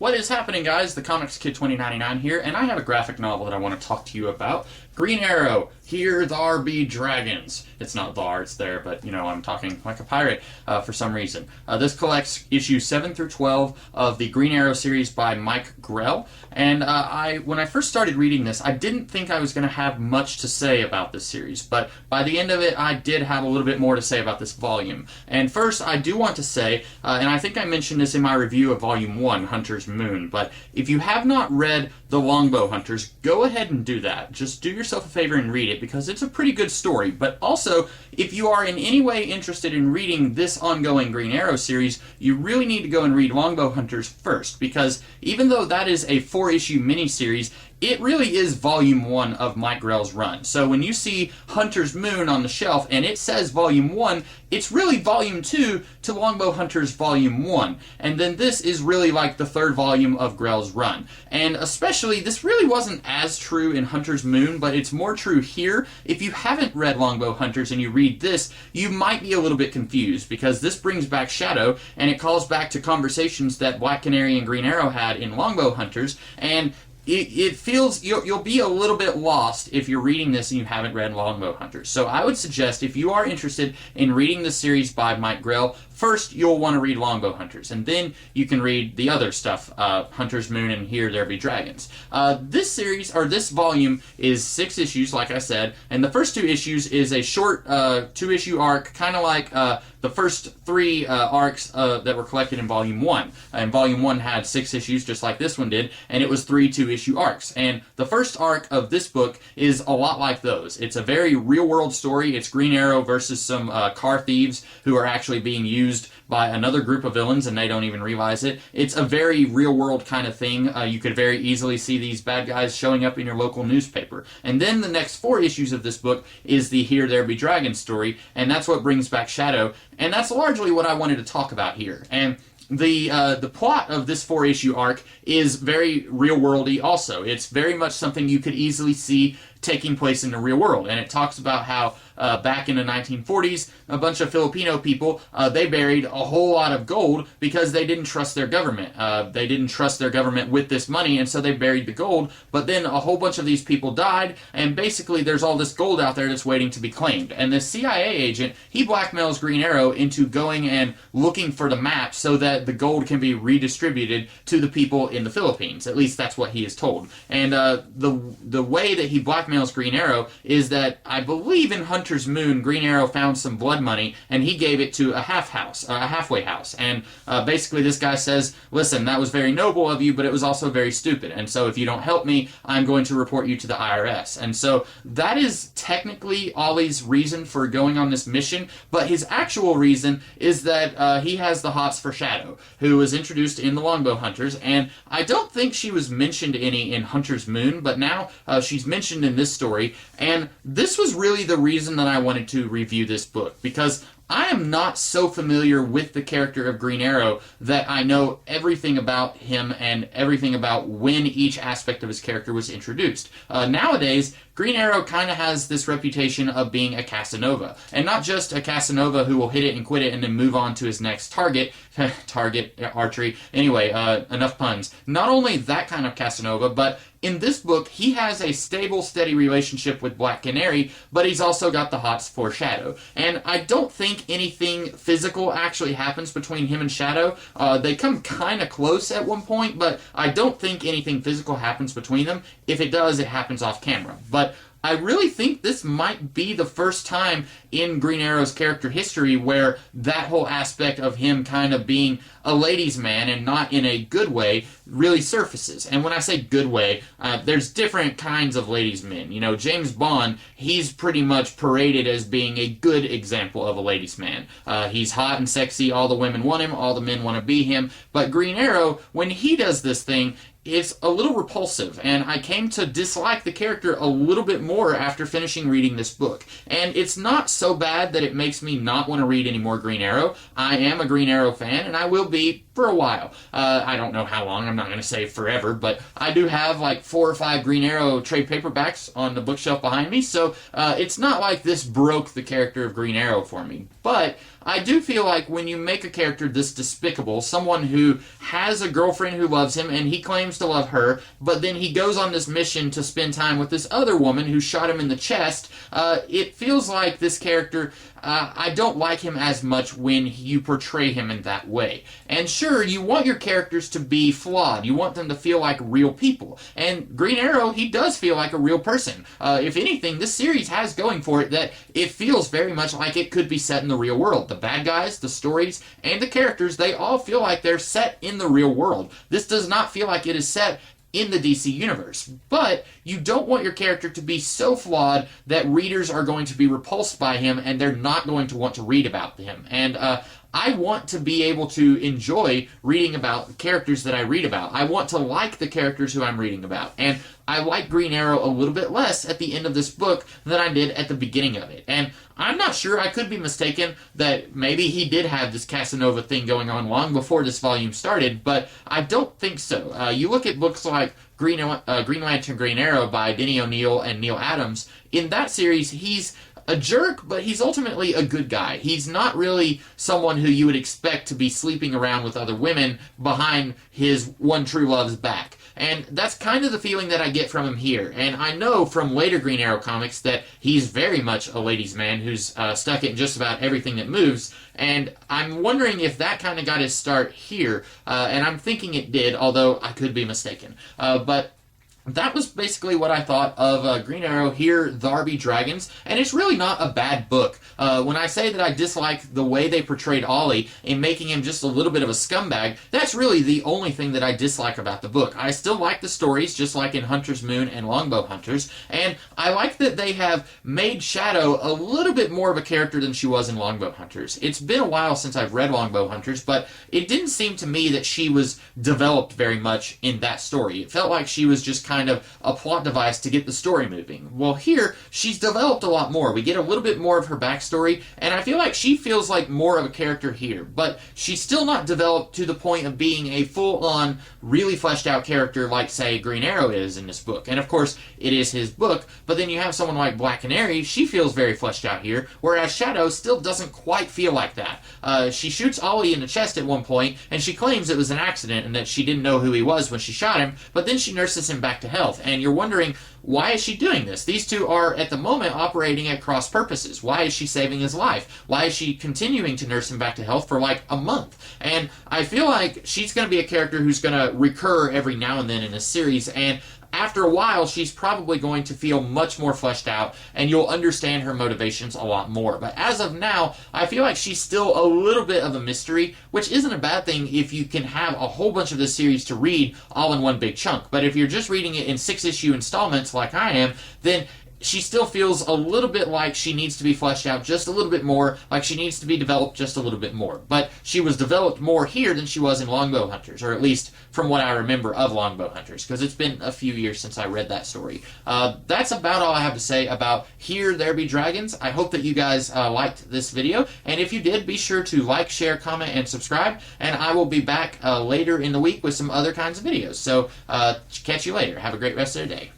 What is happening, guys? The Comics Kid 2099 here, and I have a graphic novel that I want to talk to you about. Green Arrow, Here Thar Be Dragons. It's not thar, it's there, but, I'm talking like a pirate for some reason. This collects issues 7 through 12 of the Green Arrow series by Mike Grell, and when I first started reading this, I didn't think I was going to have much to say about this series, but by the end of it, I did have a little bit more to say about this volume. And first, I do want to say, and I think I mentioned this in my review of Volume 1, Hunter's Moon, but if you have not read The Longbow Hunters, go ahead and do that. Just do yourself a favor and read it, because it's a pretty good story. But also, if you are in any way interested in reading this ongoing Green Arrow series, you really need to go and read Longbow Hunters first, because even though that is a 4-issue miniseries, it really is Volume 1 of Mike Grell's run. So when you see Hunter's Moon on the shelf and it says Volume 1, it's really Volume 2 to Longbow Hunters Volume 1. And then this is really like the 3rd volume of Grell's run. And especially, this really wasn't as true in Hunter's Moon, but it's more true here. If you haven't read Longbow Hunters and you read this, you might be a little bit confused, because this brings back Shadow, and it calls back to conversations that Black Canary and Green Arrow had in Longbow Hunters, and it feels, you'll be a little bit lost if you're reading this and you haven't read Longbow Hunters. So I would suggest, if you are interested in reading the series by Mike Grell, first you'll want to read Longbow Hunters, and then you can read the other stuff, Hunter's Moon and Here There Be Dragons. This series, or this volume, is 6 issues, like I said, and the first 2 issues is a short 2-issue arc, kind of like the first 3 arcs that were collected in Volume 1. And Volume 1 had 6 issues, just like this one did, and it was 3 2-issue arcs. And the first arc of this book is a lot like those. It's a very real-world story. It's Green Arrow versus some car thieves who are actually being used by another group of villains, and they don't even realize it. It's a very real-world kind of thing. You could very easily see these bad guys showing up in your local newspaper. And then the next 4 issues of this book is the Here There Be Dragons story, and that's what brings back Shadow, and that's largely what I wanted to talk about here. And the plot of this 4-issue arc is very real-worldy also. It's very much something you could easily see taking place in the real world. And it talks about how back in the 1940s, a bunch of Filipino people, they buried a whole lot of gold because they didn't trust their government. They didn't trust their government with this money, and so they buried the gold. But then a whole bunch of these people died, and basically there's all this gold out there that's waiting to be claimed. And the CIA agent, he blackmails Green Arrow into going and looking for the map so that the gold can be redistributed to the people in the Philippines. At least that's what he is told. And the way that he blackmails Green Arrow is that, I believe in Hunter's Moon, Green Arrow found some blood money, and he gave it to a halfway house. And basically this guy says, listen, that was very noble of you, but it was also very stupid. And so if you don't help me, I'm going to report you to the IRS. And so that is technically Ollie's reason for going on this mission, but his actual reason is that he has the hots for Shadow, who was introduced in the Longbow Hunters, and I don't think she was mentioned any in Hunter's Moon, but now she's mentioned in this story, and this was really the reason that I wanted to review this book, because I am not so familiar with the character of Green Arrow that I know everything about him and everything about when each aspect of his character was introduced. Nowadays, Green Arrow kind of has this reputation of being a Casanova. And not just a Casanova who will hit it and quit it and then move on to his next target. Target, archery. Anyway, enough puns. Not only that kind of Casanova, but in this book, he has a stable, steady relationship with Black Canary, but he's also got the hots for Shadow. And I don't think anything physical actually happens between him and Shadow. They come kind of close at one point, but I don't think anything physical happens between them. If it does, it happens off camera. But I really think this might be the first time in Green Arrow's character history where that whole aspect of him kind of being a ladies' man, and not in a good way, really surfaces. And when I say good way, there's different kinds of ladies' men. James Bond, he's pretty much paraded as being a good example of a ladies' man. He's hot and sexy, all the women want him, all the men want to be him. But Green Arrow, when he does this thing, it's a little repulsive, and I came to dislike the character a little bit more after finishing reading this book. And it's not so bad that it makes me not want to read any more Green Arrow. I am a Green Arrow fan, and I will be for a while. I don't know how long. I'm not going to say forever, but I do have like 4 or 5 Green Arrow trade paperbacks on the bookshelf behind me, so it's not like this broke the character of Green Arrow for me. But I do feel like when you make a character this despicable, someone who has a girlfriend who loves him and he claims to love her, but then he goes on this mission to spend time with this other woman who shot him in the chest, it feels like this character, I don't like him as much when you portray him in that way. And sure, you want your characters to be flawed. You want them to feel like real people. And Green Arrow, he does feel like a real person. If anything, this series has going for it that it feels very much like it could be set in the real world. The bad guys, the stories, and the characters, they all feel like they're set in the real world. This does not feel like it is set in the DC universe. But you don't want your character to be so flawed that readers are going to be repulsed by him and they're not going to want to read about him. And I want to be able to enjoy reading about characters that I read about. I want to like the characters who I'm reading about. And I like Green Arrow a little bit less at the end of this book than I did at the beginning of it. And I'm not sure, I could be mistaken, that maybe he did have this Casanova thing going on long before this volume started, but I don't think so. You look at books like Green Lantern, Green Arrow by Denny O'Neil and Neil Adams. In that series, he's a jerk, but he's ultimately a good guy. He's not really someone who you would expect to be sleeping around with other women behind his one true love's back. And that's kind of the feeling that I get from him here. And I know from later Green Arrow comics that he's very much a ladies' man who's stuck in just about everything that moves. And I'm wondering if that kind of got his start here. And I'm thinking it did, although I could be mistaken. But that was basically what I thought of Green Arrow Here, Thar Be Dragons, and it's really not a bad book. When I say that I dislike the way they portrayed Ollie in making him just a little bit of a scumbag, that's really the only thing that I dislike about the book. I still like the stories, just like in Hunter's Moon and Longbow Hunters, and I like that they have made Shadow a little bit more of a character than she was in Longbow Hunters. It's been a while since I've read Longbow Hunters, but it didn't seem to me that she was developed very much in that story. It felt like she was just kind of a plot device to get the story moving. Well, here, she's developed a lot more. We get a little bit more of her backstory, and I feel like she feels like more of a character here, but she's still not developed to the point of being a full-on, really fleshed out character like, say, Green Arrow is in this book. And of course, it is his book, but then you have someone like Black Canary, she feels very fleshed out here, whereas Shadow still doesn't quite feel like that. She shoots Ollie in the chest at one point, and she claims it was an accident and that she didn't know who he was when she shot him, but then she nurses him back to health. And you're wondering, why is she doing this? These two are, at the moment, operating at cross purposes. Why is she saving his life? Why is she continuing to nurse him back to health for like a month? And I feel like she's going to be a character who's going to recur every now and then in this series, and after a while, she's probably going to feel much more fleshed out, and you'll understand her motivations a lot more. But as of now, I feel like she's still a little bit of a mystery, which isn't a bad thing if you can have a whole bunch of this series to read all in one big chunk. But if you're just reading it in 6-issue installments like I am, then she still feels a little bit like she needs to be fleshed out just a little bit more, like she needs to be developed just a little bit more. But she was developed more here than she was in Longbow Hunters, or at least from what I remember of Longbow Hunters, because it's been a few years since I read that story. That's about all I have to say about Here There Be Dragons. I hope that you guys liked this video, and if you did, be sure to like, share, comment, and subscribe, and I will be back later in the week with some other kinds of videos. So catch you later. Have a great rest of the day.